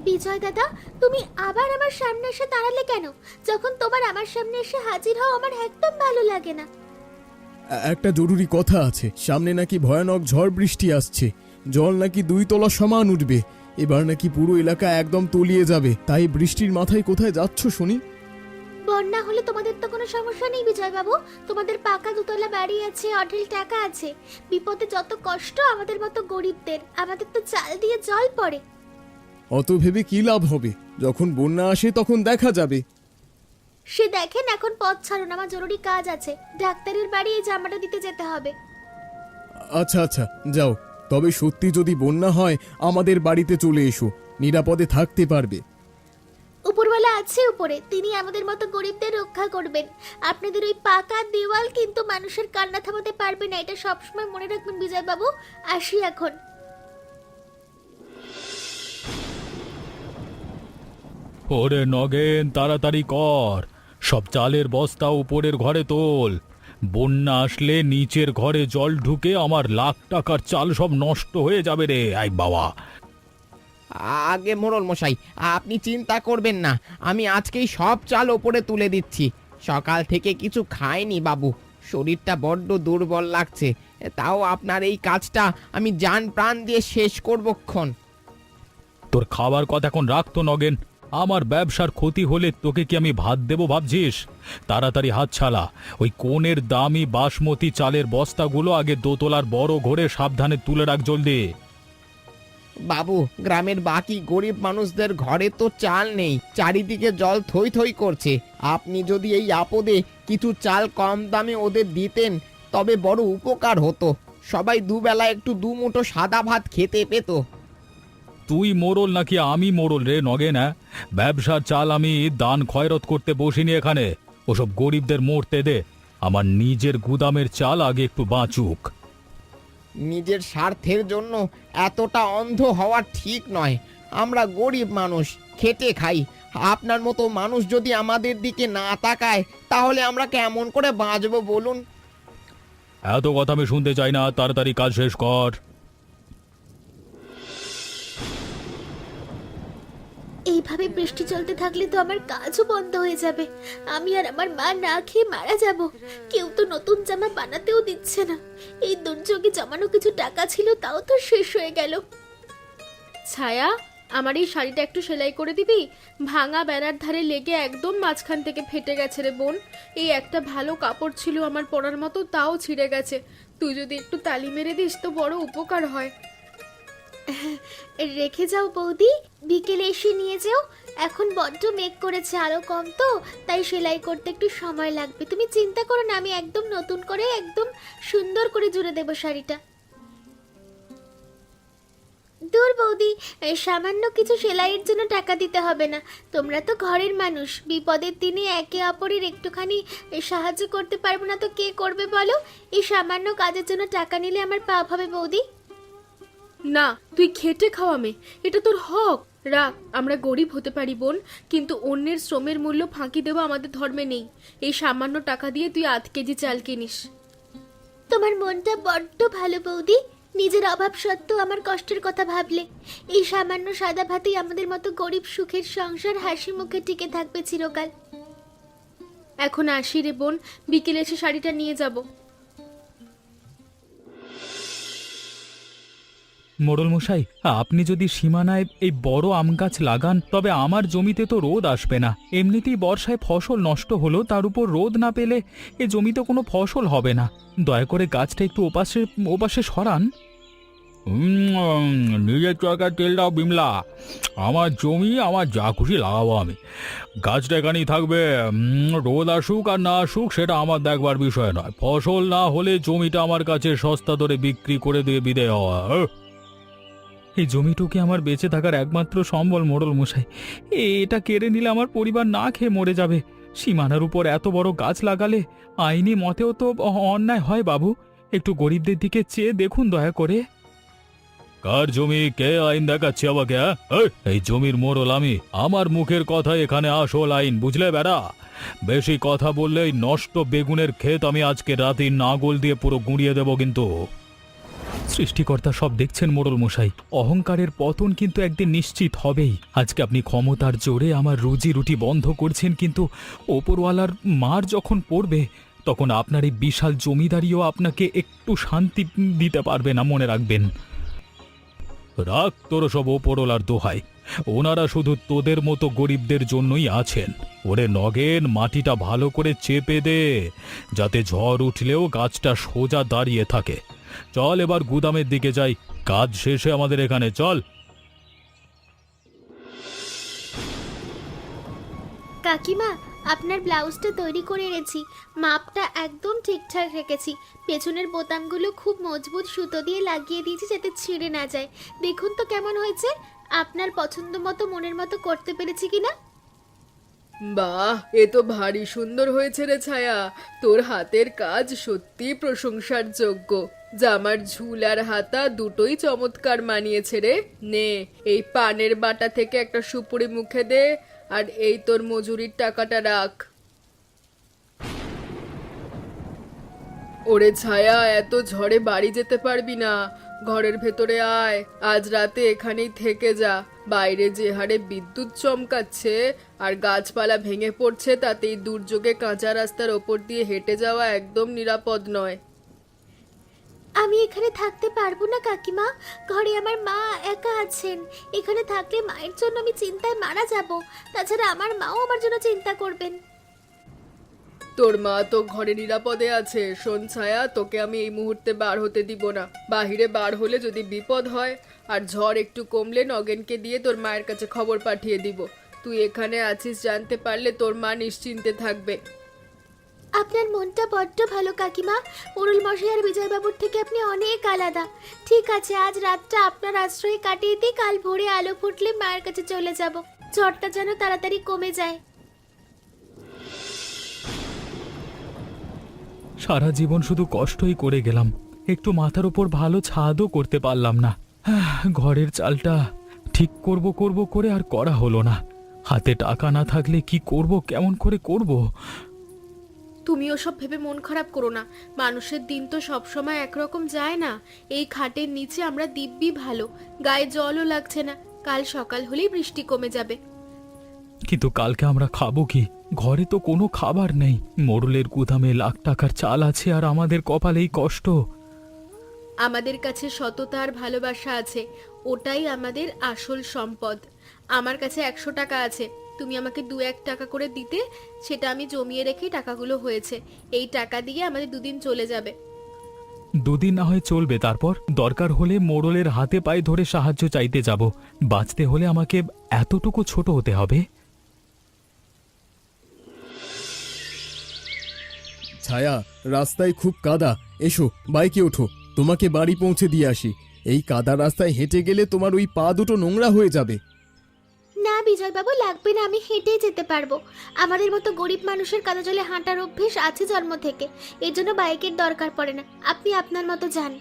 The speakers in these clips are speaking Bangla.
বিজয় দাদা, তুমি আবার আমার সামনে এসে দাঁড়ালে কেন? যখন তোমার আমার সামনে এসে হাজির হও আমার একদম ভালো লাগে না। একটা জরুরি কথা আছে, সামনে নাকি ভয়ানক ঝড় বৃষ্টি আসছে, জল নাকি 2 তলা সমান উঠবে, এবার নাকি পুরো এলাকা একদম তলিয়ে যাবে। তাই বৃষ্টির মাথায় কোথায় যাচ্ছ শুনি? বন্যা হলে তোমাদের তো কোনো সমস্যা নেই বিজয় বাবু, তোমাদের পাকা 2 তলা বাড়ি আছে, অঢেল টাকা আছে। বিপদে যত কষ্ট আমাদের মতো গরিবদের, আমাদের তো চাল দিয়ে জল পড়ে। অত ভেবে কি লাভ হবে? যখন বন্যা আসে তখন দেখা যাবে। সে দেখেন, এখন পথ ছাড়ুন, আমার জরুরি কাজ আছে। ডাক্তারের বাড়ি এই জামাটা দিতে যেতে হবে। আচ্ছা আচ্ছা, যাও। তবে সত্যি যদি বন্যা হয় আমাদের বাড়িতে চলে এসো, নিরাপদে থাকতে পারবে। উপরওয়ালা আছে উপরে, তিনি আমাদের মতো গরিবদের রক্ষা করবেন। আপনাদের ওই পাকা দেওয়াল কিন্তু মানুষের কান্না থামাতে পারবে না, এটা সবসময় মনে রাখবেন বিজয় বাবু। আসি এখন। ওরে নগেন, তাড়াতাড়ি কর, সব চালের বস্তা উপরের ঘরে তোল। বন্যা আসলে নিচের ঘরে জল ঢুকে আমার লাখ টাকার চাল সব নষ্ট হয়ে যাবে রে। আই বাবা! আগে মোড়ল মশাই, আপনি চিন্তা করবেন না, আমি আজকেই সব চাল ওপরে তুলে দিচ্ছি। সকাল থেকে কিছু খাইনি বাবু, শরীরটা বড্ড দুর্বল লাগছে। তাও আপনার এই কাজটা আমি জান প্রাণ দিয়ে শেষ করবক্ষণ। তোর খাবার কথা এখন রাখতো নগেন, আমার ব্যবসার ক্ষতি হলে তোকে কি আমি ভাত দেবো ভাবছিস? তাড়াতাড়ি হাত ছাড়া, ওই কোণের দামি বাসমতি চালের বস্তাগুলো আগে দোতলার বড় ঘরে সাবধানে তুলে রাখ জলদি। বাবু, গ্রামের বাকি গরিব মানুষদের ঘরে তো চাল নেই, চারিদিকে জল থই থই করছে। আপনি যদি এই আপদে কিছু চাল কম দামে ওদের দিতেন তবে বড় উপকার হতো। সবাই দুবেলা একটু 2 মুঠো সাদা ভাত খেতে পেত। তুই মোড়ল নাকি আমি মোড়ল রে নগেন? ব্যবসার চাল আমি দান খয়রত করতে বসিনি এখানে, ওসব গরিবদের মরতে দে। আমার নিজের গুদামের চাল আগে একটু বাঁচুক। নিজের স্বার্থের জন্য এতটা অন্ধ হওয়া ঠিক নয়। আমরা গরিব মানুষ, খেটে খাই। আপনার মতো মানুষ যদি আমাদের দিকে না তাকায় তাহলে আমরা কেমন করে বাঁচবো বলুন? এত কথা আমি শুনতে চাই না, তাড়াতাড়ি কাজ শেষ কর। এইভাবে বৃষ্টি চলতে থাকলে তো আমার কাজও বন্ধ হয়ে যাবে। আমি আর আমার মা না খেয়ে মারা যাব। কেউ তো নতুন জামা বানাতেও দিচ্ছে না। এই দুর্যোগে জমানো কিছু টাকা ছিল, তাও তো শেষ হয়ে গেল। ছায়া, আমার এই শাড়িটা একটু সেলাই করে দিবি? ভাঙা বেড়ার ধারে লেগে একদম মাঝখান থেকে ফেটে গেছে রে বোন। এই একটা ভালো কাপড় ছিল আমার পরার মতো, তাও ছিঁড়ে গেছে। তুই যদি একটু তালি মেরে দিস তো বড় উপকার হয়। রেখে যাও বৌদি, বিকেলে এসে নিয়ে যাও। এখন বড্ড মেঘ করেছে, আরো কম তো, তাই সেলাই করতে একটু সময় লাগবে। তুমি চিন্তা করো না, আমি একদম নতুন করে একদম সুন্দর করে জুড়ে দেব শাড়িটা। দূর বৌদি, সামান্য কিছু সেলাইয়ের জন্য টাকা দিতে হবে না। তোমরা তো ঘরের মানুষ, বিপদের দিনে একে অপরের একটুখানি সাহায্য করতে পারবো না তো কে করবে বলো? এই সামান্য কাজের জন্য টাকা নিলে আমার পাপ হবে বৌদি। না, তুই খেটে খাওয়া মেয়ে, এটা তোর হক। রাখ, আমরা গরিব হতে পারি বোন, কিন্তু অন্যের শ্রমের মূল্য ফাঁকি দেওয়া আমাদের ধর্মে নেই। এই সামান্য টাকা দিয়ে তুই 8 কেজি চাল কিনিস। তোমার মনটা বড্ড ভালো বৌদি, নিজের অভাব সত্ত্বেও আমার কষ্টের কথা ভাবলে। এই সামান্য সাদা ভাতেই আমাদের মতো গরিব সুখের সংসার হাসি মুখে টিকে থাকবে চিরকাল। এখন আসি রে বোন, বিকেলে এসে শাড়িটা নিয়ে যাব। মোড়ল মশাই, আপনি যদি সীমানায় এই বড় আম গাছ লাগান তবে আমার জমিতে তো রোদ আসবে না। এমনিতেই বর্ষায় ফসল নষ্ট হলো, তার উপর রোদ না পেলে এ জমিতে কোনো ফসল হবে না। দয়া করে গাছটা একটু ওপাশে সরান। নিজের চরকার তেল দাও বিমলা, আমার জমি আমার যা খুশি লাগাবো আমি। গাছটা এখানেই থাকবে, রোদ আসুক আর না আসুক সেটা আমার দেখবার বিষয় নয়। ফসল না হলে জমিটা আমার কাছে সস্তা দরে বিক্রি করে দিয়ে বিদায় হওয়া। এই জমিটুকি আমার বেঁচে থাকার একমাত্র সম্বল মোড়ল মশাই। এটা কেড়ে নিলে আমার পরিবার না খেয়ে মরে যাবে। সীমানার উপর এত বড় গাছ লাগালে আইনি মতেও তো অন্যায় হয় বাবু। একটু গরিবদের দিকে চেয়ে দেখুন দয়া করে। কার জমি, কে আইন দেখাচ্ছে আমাকে? এই জমির মোড়ল আমি, আমার মুখের কথা এখানে আসল আইন, বুঝলে বেড়া? বেশি কথা বললেই নষ্ট বেগুনের ক্ষেত আমি আজকে রাতে নাগল দিয়ে পুরো গুঁড়িয়ে দেব কিন্তু। সৃষ্টিকর্তা সব দেখছেন মোড়ল মশাই, অহংকারের পতন কিন্তু একদিন নিশ্চিত হবেই। আজকে আপনি ক্ষমতার জোরে আমার রুজি রুটি বন্ধ করছেন, কিন্তু ওপরওয়ালার মার যখন পড়বে তখন আপনার এই বিশাল জমিদারিও আপনাকে একটু শান্তি দিতে পারবে না, মনে রাখবেন। রাখ তোর সব ওপরওয়ালার দোহাই, ওনারা শুধু তোদের মতো গরিবদের জন্যই আছেন। ওরে নগেন, মাটিটা ভালো করে চেপে দে, যাতে ঝড় উঠলেও গাছটা সোজা দাঁড়িয়ে থাকে। চল এবার গুদামের দিকে যাই, কাজ শেষে আমাদের এখানে চল। কাকিমা, আপনার ব্লাউজটা তৈরি করে এনেছি, মাপটা একদম ঠিকঠাক রেখেছি। পেছনের বোতামগুলো খুব মজবুত সুতো দিয়ে লাগিয়ে দিয়েছি যাতে ছিঁড়ে না যায়। দেখুন তো কেমন হয়েছে, আপনার পছন্দ মতো মনের মতো করতে পেরেছি কিনা। বাহ, এ তো ভারী সুন্দর হয়েছে রে ছায়া। তোর হাতের কাজ সত্যি প্রশংসার যোগ্য। জামার ঝুল আর হাতা দুটোই চমৎকার মানিয়েছে রে। নে, এই পানের বাটা থেকে একটা সুপুরি মুখে দে, আর এই তোর মজুরির টাকাটা রাখ। ওরে ছায়া, এত ঝড়ে বাড়ি যেতে পারবি না, ঘরের ভেতরে আয়। আজ রাতে এখানেই থেকে যা। বাইরে যে হারে বিদ্যুৎ চমকাচ্ছে আর গাছপালা ভেঙে পড়ছে, তাতেই দুর্যোগে কাঁচা রাস্তার ওপর দিয়ে হেঁটে যাওয়া একদম নিরাপদ নয়। আমি এখানে থাকতে পারবো না কাকিমা, ঘরে আমার মা একা আছেন। এখানে থাকলে মায়ের জন্য আমি চিন্তায় মারা যাব। তাছাড়া আমার মাও আমার জন্য চিন্তা করবেন। তোর মা তো ঘরে নিরাপদে আছে। শোন ছায়া, তোকে আমি এই মুহূর্তে বার হতে দিব না। বাহিরে বার হলে যদি বিপদ হয় আর ঝড় একটু কমলে নগেনকে দিয়ে তোর মায়ের কাছে খবর পাঠিয়ে দিব। তুই এখানে আছিস জানতে পারলে তোর মা নিশ্চিন্তে থাকবে। আপনার মনটা বড্ড ভালো কাকিমা। অরুল মশাই আর বিজয়বাবুর থেকে আপনি অনেক আলাদা। ঠিক আছে, আজ রাতটা আপনার আশ্রয়ে কাটিয়ে দিয়ে কাল ভোরে আলো ফুটলে মায়ের কাছে চলে যাব। ঝড়টা যেন তাড়াতাড়ি কমে যায়। সারা জীবন শুধু কষ্টই করে গেলাম, একটু মাথার উপর ভালো ছাদও করতে পারলাম না। ঘরের চালটা ঠিক করব করব করে আর করা হলো না। হাতে টাকা না থাকলে কি করব, কেমন করে করব? তুমি ওসব ভেবে মন খারাপ করো না। মানুষের দিন তো সবসময় একরকম যায় না। এই খাটের নিচে আমরা দিব্যি ভালো, গায়ে জলও লাগছে না। কাল সকাল হলেই বৃষ্টি কমে যাবে। কিন্তু কালকে আমরা খাবো কি? ঘরে তো কোনো খাবার নেই। মোড়লের গুদামে লাখ টাকার চাল আছে আর আমাদের কপালেই কষ্ট। আমাদের কাছে সততা আর ভালোবাসা আছে, ওটাই আমাদের আসল সম্পদ। আমার কাছে 100 টাকা আছে, তুমি আমাকে 2-1 টাকা করে দিতে, সেটা আমি জমিয়ে রেখে টাকাগুলো হয়েছে। এই টাকা দিয়ে আমাদের দুদিন চলে যাবে। দুদিন না হয় চলবে, তারপর দরকার হলে মোড়লের হাতে পায়ে ধরে সাহায্য চাইতে যাব। বাঁচতে হলে আমাকে এতটুকু ছোট হতে হবে? ছায়া, রাস্তায় খুব কাদা, এসো বাইকে ওঠো, তোমাকে বাড়ি পৌঁছে দিয়ে আসি। এই কাদা রাস্তায় হেঁটে গেলে তোমার ওই পা দুটো নোংরা হয়ে যাবে। না বিজয়বাবু, লাগবে না, আমি হেঁটেই যেতে পারবো। আমাদের মতো গরিব মানুষের কাদা জলে হাঁটার অভ্যেস আছে জন্ম থেকে, এর জন্য বাইকের দরকার পড়ে না। আপনি আপনার মতো যান।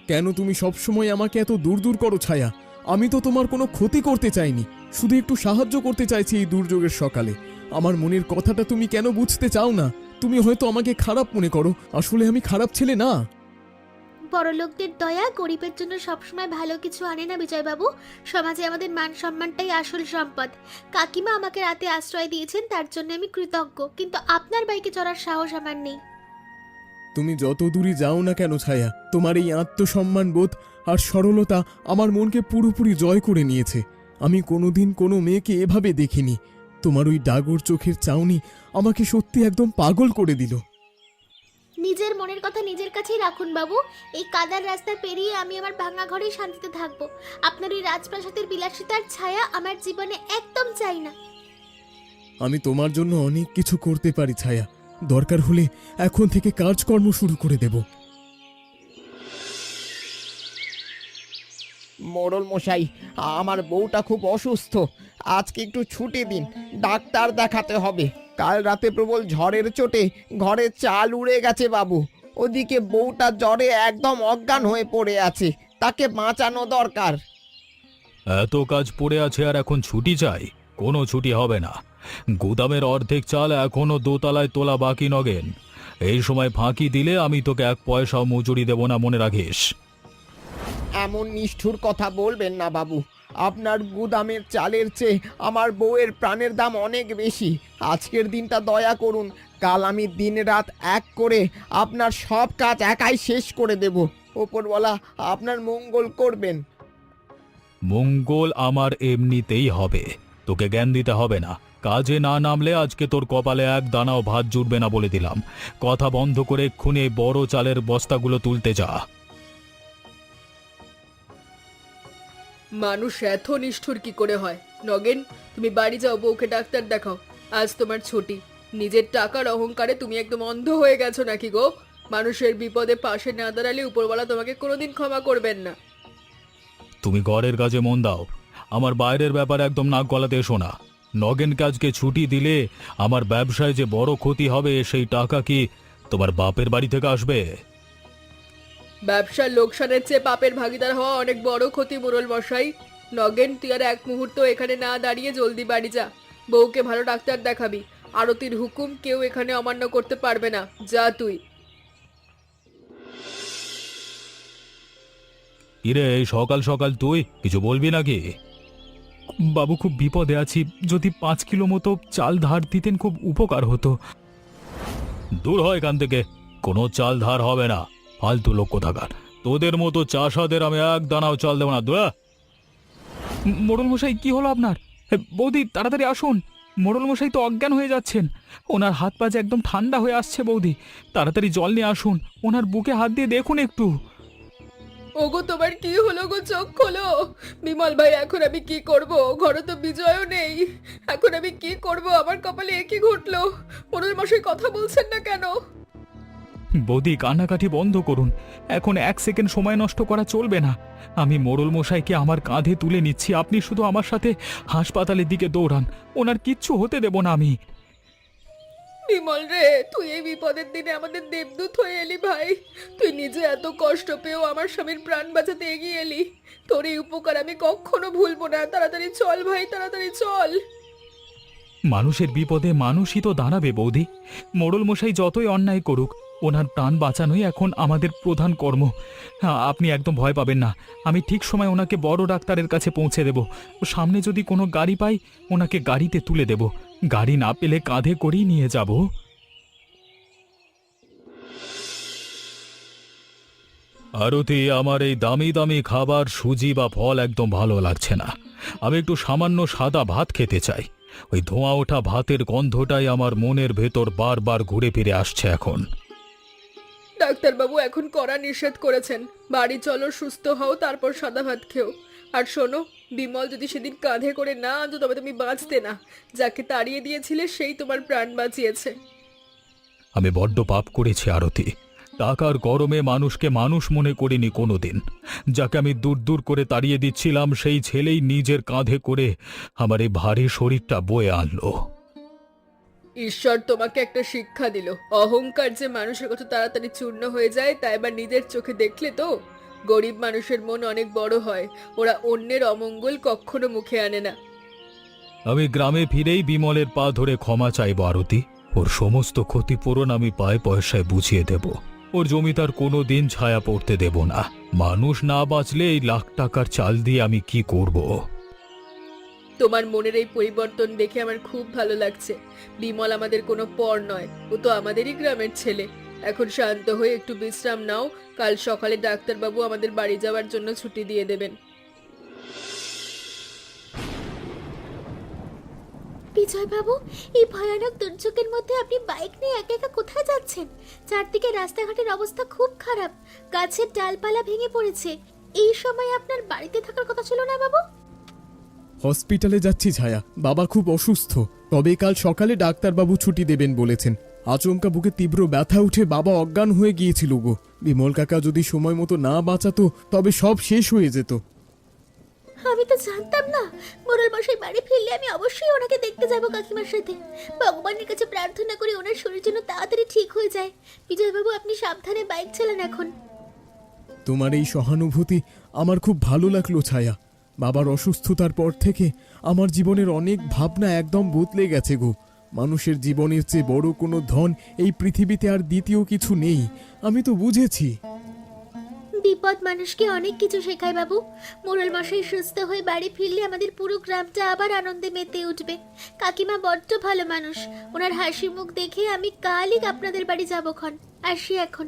কেন তুমি সবসময় আমাকে এত দূর দূর করো ছায়া? আমি তো তোমার কোনো ক্ষতি করতে চাইনি, শুধু একটু সাহায্য করতে চাইছি এই দুর্যোগের সকালে। আমার মনের কথাটা তুমি কেন বুঝতে চাও না? তুমি হয়তো আমাকে খারাপ মনে করো, আসলে আমি খারাপ ছেলে না। বড়লোকদের দয়া গরিবের জন্য সবসময় ভালো কিছু আনে না বিজয়বাবু। সমাজে আমাদের মান সম্মানটাই আসল সম্পদ। কাকিমা আমাকে রাতে আশ্রয় দিয়েছেন, তার জন্য আমি কৃতজ্ঞ, কিন্তু আপনার বাইকে চড়ার সাহস আমার নেই। তুমি যত দূরই যাও না কেন ছায়া, তোমার এই আত্মসম্মান বোধ আর সরলতা আমার মনকে পুরোপুরি জয় করে নিয়েছে। আমি কোনোদিন কোনো মেয়েকে এভাবে দেখিনি। তোমার ওই ডাগর চোখের চাউনি আমাকে সত্যি একদম পাগল করে দিল। নিজের মনের কথা নিজের কাছেই রাখুন বাবু। এই কাদার রাস্তা পেরিয়ে আমি আমার ভাঙা ঘরেই শান্তিতে থাকবো। আপনার ওই রাজপ্রাসাদের বিলাসিতার ছায়া আমার জীবনে একদম চাই না। আমি তোমার জন্য অনেক কিছু করতে পারি ছায়া, দরকার হলে এখন থেকে কাজকর্ম শুরু করে দেব। মোড়ল মশাই, আমার বউটা খুব অসুস্থ, আজকে একটু ছুটি দিন, ডাক্তার দেখাতে হবে। কাল রাতে প্রবল ঝড়ের চোটে ঘরের চাল উড়ে গেছে বাবু। ওদিকে বউটা জ্বরে একদম অজ্ঞান হয়ে পড়ে আছে, তাকে বাঁচানো দরকার। এত কাজ পড়ে আছে আর এখন ছুটি চাই? কোনো ছুটি হবে না। গুদামের অর্ধেক চাল এখনো দোতলায় তোলা বাকি নগেন। এই সময় ফাঁকি দিলে আমি তোকে 1 পয়সাও মজুরি দেব না, মনে রাখিস। এমন নিষ্ঠুর কথা বলবেন না বাবু। আপনার গুদামের চালের চেয়ে আমার বউয়ের প্রাণের দাম অনেক বেশি। আজকের দিনটা দয়া করুন, কাল আমি দিনরাত এক করে আপনার সব কাজ একাই শেষ করে দেব। ওপরওয়ালা আপনার মঙ্গল করবেন। মঙ্গল আমার এমনিতেই হবে, তোকে জ্ঞান দিতে হবে না। কাজে না নামলে আজকে তোর কপালে এক দানাও ভাত জুটবে না বলে দিলাম। কথা বন্ধ করে এক্ষুনি এই বড় চালের বস্তাগুলো তুলতে যা। মানুষ এত নিষ্ঠুর কি করে হয়? নগেন, তুমি বাড়ি যাও, বউকে ডাক্তার দেখাও। আজ তোমার ছুটি। নিজের টাকার অহংকারে তুমি একদম অন্ধ হয়ে গেছো নাকি গো? মানুষের বিপদে পাশে না দাঁড়ালে উপরওয়ালা তোমাকে কোনোদিন ক্ষমা করবেন না। তুমি ঘরের কাজে মন দাও, আমার বাইরের ব্যাপারে একদম নাক গলাতে এসো না। নগেনকে আজকে ছুটি দিলে আমার ব্যবসায় যে বড় ক্ষতি হবে, সেই টাকা কি তোমার বাপের বাড়ি থেকে আসবে? ব্যবসার লোকসানের চেয়ে পাপের ভাগিদার হওয়া অনেক বড় ক্ষতি মোড়ল মশাই। নগেন, তুই আর এক মুহূর্ত এখানে না দাঁড়িয়ে জলদি বাড়ি যা। বউকে ভালো ডাক্তার দেখাবি। আরতির হুকুম কেউ এখানে অমান্য করতে পারবে না। যা তুই। ইরে, এই সকাল সকাল তুই কিছু বলবি নাকি? বাবু, খুব বিপদে আছি, যদি 5 কিলো মতো চাল ধার দিতেন খুব উপকার হতো। দূর হয় এখান থেকে, কোনো চাল ধার হবে না। ফালতু লোক কোথাকার, তোদের মতো চাষাদের আমি এক দানাও চাল দেবো না। দূর। মোড়ল মশাই, কি হলো আপনার? বৌদি, তাড়াতাড়ি আসুন। মোড়ল মশাই তো অজ্ঞান হয়ে যাচ্ছেন। ওনার হাত পা যে একদম ঠান্ডা হয়ে আসছে। বৌদি, তাড়াতাড়ি জল নিয়ে আসুন। ওনার বুকে হাত দিয়ে দেখুন একটু। ওগো, তোমার কি হলো গো? চোখ খোলো। বিমল ভাই, এখন আমি কি করব? ঘরে তো বিজয়ও নেই। এখন আমি কি করব? আমার কপালে একই ঘটলো। মোড়ল মশাই কথা বলছেন না কেন? বৌদি, কান্নাকাটি বন্ধ করুন। এখন 1 সেকেন্ড সময় নষ্ট করা চলবে না। আমি মোড়ল মশাইকে আমার কাঁধে তুলে নিচ্ছি, আপনি শুধু আমার সাথে হাসপাতালের দিকে দৌড়ান। ওনার কিচ্ছু হতে দেব না আমি। বিমল রে, তুই এই বিপদের দিনে আমাদের দেবদূত হয়ে এলি ভাই। তুই নিজে এত কষ্ট পেয়েও আমার স্বামীর প্রাণ বাঁচাতে এগিয়ে এলি। তোর এই উপকার আমি কখনো ভুলবো না। তাড়াতাড়ি চল ভাই, তাড়াতাড়ি চল। মানুষের বিপদে মানুষই তো দাঁড়াবে বৌদি। মোড়ল মশাই যতই অন্যায় করুক, ওনার প্রাণ বাঁচানোই এখন আমাদের প্রধান কর্ম। আপনি একদম ভয় পাবেন না। আমি ঠিক সময় ওনাকে বড় ডাক্তারের কাছে পৌঁছে দেব। সামনে যদি কোনো গাড়ি পাই, ওনাকে গাড়িতে তুলে দেব। গাড়ি না পেলে কাঁধে করেই নিয়ে যাব। আরতি, আমার এই দামি দামি খাবার, সুজি বা ফল একদম ভালো লাগছে না। আমি একটু সামান্য সাদা ভাত খেতে চাই। ওই ধোঁয়া ওঠা ভাতের গন্ধটাই আমার মনের ভেতর বারবার ঘুরে ফিরে আসছে এখন। ডাক্তারবাবু এখন কড়া নিষেধ করেছেন। বাড়ি চলো, সুস্থ হও, তারপর সাদা ভাত খেও। আর শোনো, বিমল যদি সেদিন কাঁধে করে না আনতো তবে তুমি বাঁচতে না। যাকে তাড়িয়ে দিয়েছিলে সেই তোমার প্রাণ বাঁচিয়েছে। আমি বড্ড পাপ করেছি আরতি। টাকার গরমে মানুষকে মানুষ মনে করিনি কোনোদিন। যাকে আমি দূর দূর করে তাড়িয়ে দিচ্ছিলাম, সেই ছেলেই নিজের কাঁধে করে আমার এই ভারী শরীরটা বয়ে আনলো। ঈশ্বর তোমাকে একটা শিক্ষা দিল। অহংকার যে মানুষের কত তাড়াতাড়ি চূর্ণ হয়ে যায় তা এবার নিজের চোখে দেখলে তো। গরিব মানুষের মন অনেক বড় হয়। ওরা অন্যের অমঙ্গল কখনো মুখে আনে না। আমি গ্রামে ফিরেই বিমলের পা ধরে ক্ষমা চাইব আরতি। ওর সমস্ত ক্ষতিপূরণ আমি পায়ে পয়সায় বুঝিয়ে দেব। ওর জমিটার কোনো দিন ছায়া পড়তে দেব না। মানুষ না বাঁচলে এই লাখ টাকার চাল দিয়ে আমি কি করব? তোমার মনের এই পরিবর্তন দেখে আমার খুব ভালো লাগছে। বিমল আমাদের কোনো পর নয়, ও তো আমাদেরই গ্রামের ছেলে। এখন শান্ত হয়ে একটু বিশ্রাম নাও। কাল সকালে ডাক্তারবাবু আমাদের বাড়ি যাওয়ার জন্য ছুটি দিয়ে দেবেন। বিজয় বাবু, এই ভয়ানক দুর্যোগের মধ্যে আপনি বাইক নিয়ে একা একা কোথায় যাচ্ছেন? চারদিকে রাস্তাঘাটের অবস্থা খুব খারাপ। গাছের ডালপালা ভেঙে পড়েছে। এই সময় আপনার বাড়িতে থাকার কথা ছিল না বাবু? হসপিটালে যাচ্ছি ছায়া, বাবা খুব অসুস্থ। তবে কাল সকালে ডাক্তারবাবু ছুটি দেবেন বলেছেন। আচমকা বুকে তীব্র ব্যথা উঠে বাবা অজ্ঞান হয়ে গিয়েছিল গো। বিমল কাকা যদি সময় মতো না বাঁচাতো তবে সব শেষ হয়ে যেত। আমি তো জানতাম না। মোড়ল মশাই বাড়ি ফিরলে আমি অবশ্যই ওনাকে দেখতে যাব কাকিমার সাথে। ভগবানের কাছে প্রার্থনা করি ওনার শরীর যেন তাড়াতাড়ি ঠিক হয়ে যায়। বিজয় বাবু, আপনি সাবধানে বাইক চালান এখন। তোমার এই সহানুভূতি আমার খুব ভালো লাগলো ছায়া। বাবার অসুস্থতার পর থেকে আমার জীবনের অনেক ভাবনা একদম বদলে গেছে গো। মানুষের জীবনের চেয়ে বড় কোনো ধন এই পৃথিবীতে আর দ্বিতীয় কিছু নেই, আমি তো বুঝেছি। বিপদ মানুষকে অনেক কিছু শেখায় বাবু। মোড়ল মশাই সুস্থ হয়ে বাড়ি ফিরলে আমাদের পুরো গ্রামটা আবার আনন্দে মেতে উঠবে। কাকিমা বড্ড ভালো মানুষ, ওনার হাসি মুখ দেখে আমি কালই আপনাদের বাড়ি যাবো খন। আসি এখন।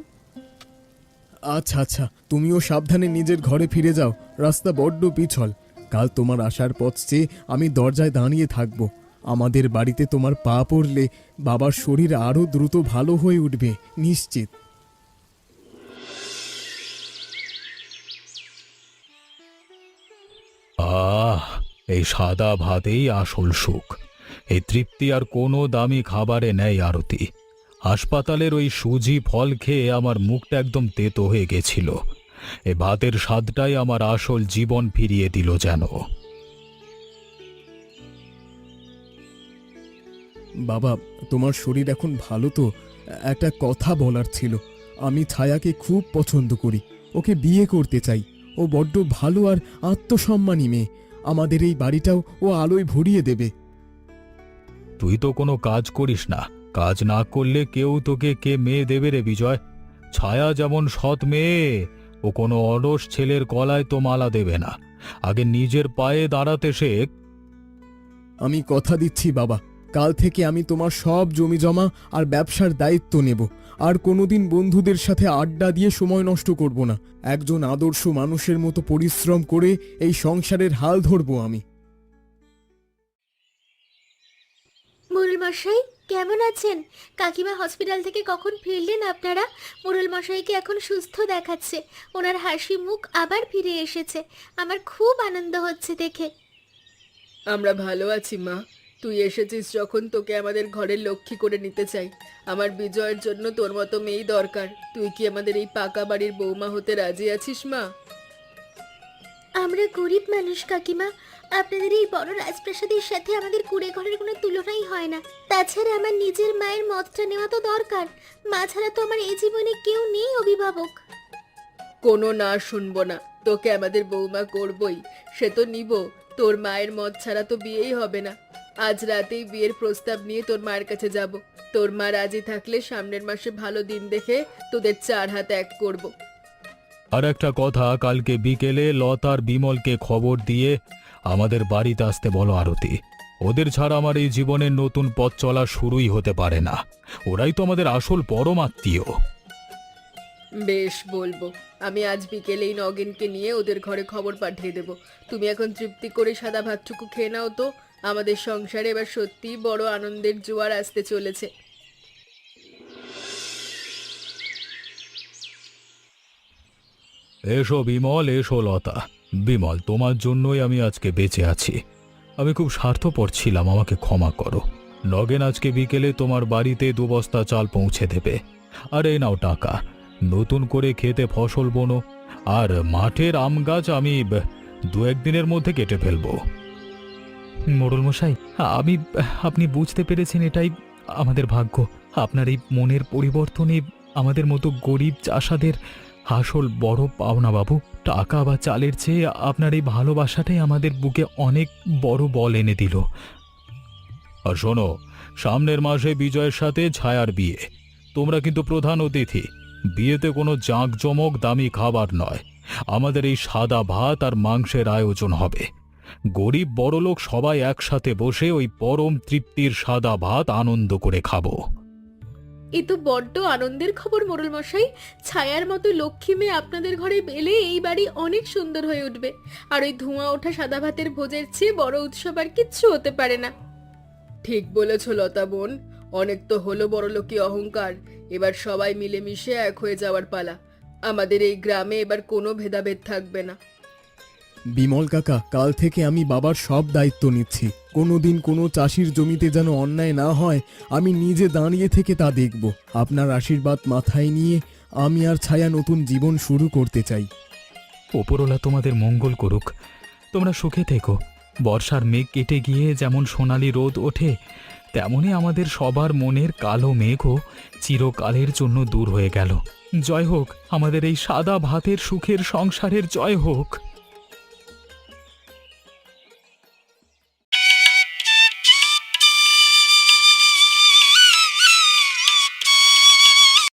আচ্ছা আচ্ছা, তুমিও সাবধানে নিজের ঘরে ফিরে যাও, রাস্তা বড্ড পিছল। কাল তোমার আসার পথ চেয়ে আমি দরজায় দাঁড়িয়ে থাকব। আমাদের বাড়িতে তোমার পা পড়লে বাবার শরীর আরও দ্রুত ভালো হয়ে উঠবে নিশ্চিত। এই সাদা ভাতেই আসল সুখ। এই তৃপ্তি আর কোনো দামি খাবারে নেই আরতি। হাসপাতালের ওই সুজি ফল খেয়ে আমার মুখটা একদম তেতো হয়ে গেছিল। এই ভাতের স্বাদটাই আমার আসল জীবন ফিরিয়ে দিল যেন। বাবা, তোমার শরীর এখন ভালো তো? একটা কথা বলার ছিল। আমি ছায়াকে খুব পছন্দ করি, ওকে বিয়ে করতে চাই। ও বড্ড ভালো আর আত্মসম্মানী মেয়ে। আমাদের এই বাড়িটাও ও আলোয় ভরিয়ে দেবে। তুই তো কোনো কাজ করিস না, কাজ না করলে কেউ তোকে কে মেয়ে দেবে রে বিজয়? ছায়া যেমন সৎ মেয়ে, ও কোনো অলস ছেলের গলায় তো মালা দেবে না। আগে নিজের পায়ে দাঁড়াতে শেখ। আমি কথা দিচ্ছি বাবা, কাল থেকে আমি তোমার সব জমি জমা আর ব্যবসার দায়িত্ব নেব। আর কোনোদিন বন্ধুদের সাথে আড্ডা দিয়ে সময় নষ্ট করব না। একজন আদর্শ মানুষের মতো পরিশ্রম করে এই সংসারের হাল ধরব আমি। মোড়ল মশাই কেমন আছেন? কাকিমা হসপিটাল থেকে কখন ফিরলেন আপনারা? মোড়ল মশাইকে এখন সুস্থ দেখাচ্ছে, ওনার হাসি মুখ আবার ফিরে এসেছে। আমার খুব আনন্দ হচ্ছে দেখে। আমরা ভালো আছি মা। তুই এসেছিস যখন, তোকে আমাদের ঘরের লক্ষ্মী করে নিতে চাই। আমার বিজয়ের জন্য তোর মতো মেয়েই দরকার। তুই কি আমাদের এই পাকা বাড়ির বৌমা হতে রাজি আছিস মা? আমরা গরিব মানুষ কাকিমা, আপনাদের এই বড় রাজপ্রাসাদের সাথে আমাদের কুড়ে ঘরের কোনো তুলনাই হয় না। তাছাড়া আমার নিজের মায়ের মতটা নেওয়া তো দরকার। মা ছাড়া তো আমার এই জীবনে কেউ নেই অভিভাবক। কোনো না শুনবো না, তোকে আমাদের বৌমা করবই, সে তো নিব। তোর মায়ের মত ছাড়া তো বিয়েই হবে না। আজ রাতেই বিয়ের প্রস্তাব নিয়ে তোর মায়ের কাছে যাব। তোর মা রাজি থাকলে সামনের মাসে ভালো দিন দেখে তোদের 4 হাত এক করব। আর একটা কথা, কালকে বিকেলে লতার বিমলকে খবর দিয়ে আমাদের বাড়িতে আসতে বলো আরতি। ওদের ছাড়া আমার এই জীবনের নতুন পথ চলা শুরুই হতে পারে না। ওরাই তো আমাদের আসল পরম আত্মীয়। বেশ, বলবো। আমি আজ বিকেলেই নগেনকে নিয়ে ওদের ঘরে খবর পাঠিয়ে দেব। তুমি এখন তৃপ্তি করে সাদা ভাতটুকু খেয়ে নাও তো। আমাদের সংসারে এবার সত্যিই বড় আনন্দের জোয়ার আসতে চলেছে। এসো বিমল, এসো লতা। বিমল, তোমার জন্যই আমি আজকে বেঁচে আছি। আমি খুব স্বার্থপর ছিলাম, আমাকে ক্ষমা করো। নগেন আজকে বিকেলে তোমার বাড়িতে 2 বস্তা চাল পৌঁছে দেবে। আর এই নাও টাকা, নতুন করে খেতে ফসল বোনো। আর মাঠের আম গাছ আমি 2-1 দিনের মধ্যে কেটে ফেলবো। মোড়ল মশাই, আপনি বুঝতে পেরেছেন, এটাই আমাদের ভাগ্য। আপনার এই মনের পরিবর্তনই আমাদের মতো গরিব চাষাদের আসল বড় পাওনা বাবু। টাকা বা চালের চেয়ে আপনার এই ভালোবাসাটাই আমাদের বুকে অনেক বড় বল এনে দিল। আর শোনো, সামনের মাসে বিজয়ের সাথে ছায়ার বিয়ে। তোমরা কিন্তু প্রধান অতিথি। বিয়েতে কোনো জাঁকজমক দামি খাবার নয়, আমাদের এই সাদা ভাত আর মাংসের আয়োজন হবে। গরিব বড়লোক সবাই একসাথে বসে ওই পরম তৃপ্তির সাদা ভাত আনন্দ করে খাবো। এ তো বড্ড আনন্দের খবর মোড়ল মশাই। ছায়ার মতো লক্ষ্মী মেয়ে আপনাদের ঘরে পেলে এই বাড়ি অনেক সুন্দর হয়ে উঠবে। আর ওই ধোঁয়া ওঠা সাদা ভাতের ভোজের চেয়ে বড় উৎসব আর কিচ্ছু হতে পারে না। ঠিক বলেছ লতা বোন, অনেক তো হলো বড়লোকি অহংকার। এবার সবাই মিলেমিশে এক হয়ে যাওয়ার পালা। আমাদের এই গ্রামে এবার কোনো ভেদাভেদ থাকবে না। বিমল কাকা, কাল থেকে আমি বাবার সব দায়িত্ব নিচ্ছি। কোনোদিন কোনো চাষির জমিতে যেন অন্যায় না হয়, আমি নিজে দাঁড়িয়ে থেকে তা দেখব। আপনার আশীর্বাদ মাথায় নিয়ে আমি আর ছায়া নতুন জীবন শুরু করতে চাই। ওপরওয়ালা তোমাদের মঙ্গল করুক। তোমরা সুখে থেকো। বর্ষার মেঘ কেটে গিয়ে যেমন সোনালি রোদ ওঠে, তেমনি আমাদের সবার মনের কালো মেঘও চিরকালের জন্য দূর হয়ে গেল। জয় হোক আমাদের এই সাদা ভাতের সুখের সংসারের, জয় হোক।